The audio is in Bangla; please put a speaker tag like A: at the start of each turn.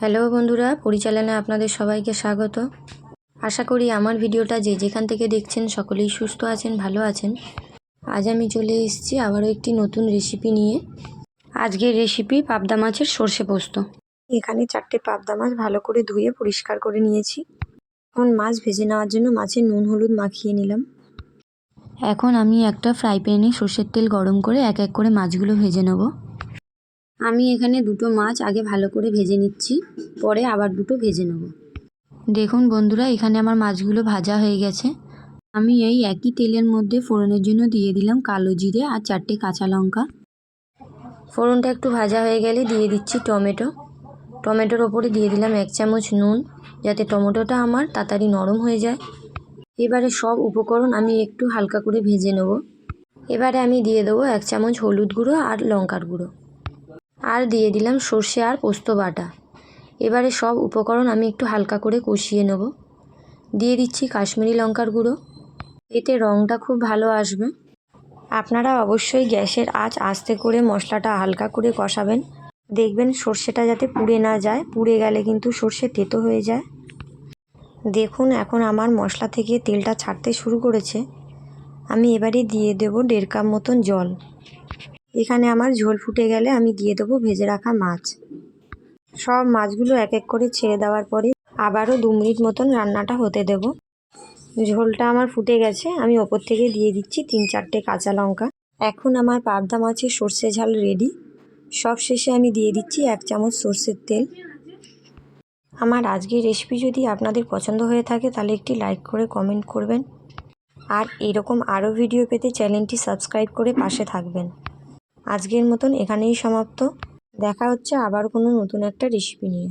A: হ্যালো বন্ধুরা, পরিচালনায় আপনাদের সবাইকে স্বাগত। আশা করি আমার ভিডিওটা যে যেখান থেকে দেখছেন সকলেই সুস্থ আছেন, ভালো আছেন। আজ আমি চলে এসেছি আবারও একটি নতুন রেসিপি নিয়ে। আজকের রেসিপি পাবদা মাছের সর্ষে পোস্ত। এখানে 4টে পাবদা মাছ ভালো করে ধুয়ে পরিষ্কার করে নিয়েছি। এখন মাছ ভেজে নেওয়ার জন্য মাছে নুন হলুদ মাখিয়ে নিলাম। এখন আমি একটা ফ্রাই প্যানে সর্ষের তেল গরম করে এক এক করে মাছগুলো ভেজে নেব। আমি এখানে দুটো মাছ আগে ভালো করে ভেজে নিচ্ছি, পরে আবার দুটো ভেজে নেব। দেখুন বন্ধুরা, এখানে আমার মাছগুলো ভাজা হয়ে গেছে। আমি এই একই তেলের মধ্যে ফোড়নের জন্য দিয়ে দিলাম কালো জিরে আর 4টে কাঁচা লঙ্কা। ফোড়নটা একটু ভাজা হয়ে গেলে দিয়ে দিচ্ছি টমেটো। টমেটোর ওপরে দিয়ে দিলাম 1 চামচ নুন, যাতে টমেটোটা আমার তাড়াতাড়ি নরম হয়ে যায়। এবারে সব উপকরণ আমি একটু হালকা করে ভেজে নেব। এবারে আমি দিয়ে দেবো 1 চামচ হলুদ গুঁড়ো আর লঙ্কার গুঁড়ো, আর দিয়ে দিলাম সর্ষে আর পোস্ত বাটা। এবারে সব উপকরণ আমি একটু হালকা করে কষিয়ে নেব। দিয়ে দিচ্ছি কাশ্মীরি লঙ্কার গুঁড়ো, এতে রঙটা খুব ভালো আসবে। আপনারা অবশ্যই গ্যাসের আঁচ আস্তে করে মশলাটা হালকা করে কষাবেন। দেখবেন সর্ষেটা যাতে পুড়ে না যায়, পুড়ে গেলে কিন্তু সর্ষে তেতো হয়ে যায়। দেখুন এখন আমার মশলা থেকে তেলটা ছাড়তে শুরু করেছে। আমি এবারে দিয়ে দেবো 1.5 কাপ মতন জল। এখানে আমার ঝোল ফুটে গেলে আমি দিয়ে দেবো ভেজে রাখা মাছ। সব মাছগুলো এক এক করে ছেড়ে দেওয়ার পরে আবারও 2 মিনিট মতন রান্নাটা হতে দেব। ঝোলটা আমার ফুটে গেছে, আমি ওপর থেকে দিয়ে দিচ্ছি 3-4টে কাঁচা লঙ্কা। এখন আমার পাবদা মাছের সর্ষে ঝাল রেডি। সব শেষে আমি দিয়ে দিচ্ছি 1 চামচ সর্ষের তেল। আমার আজকের রেসিপি যদি আপনাদের পছন্দ হয়ে থাকে তাহলে একটি লাইক করে কমেন্ট করবেন, আর এরকম আরও ভিডিও পেতে চ্যানেলটি সাবস্ক্রাইব করে পাশে থাকবেন। আজকের মতন এখানেই সমাপ্ত। দেখা হচ্ছে আবার কোনো নতুন একটা রেসিপি নিয়ে।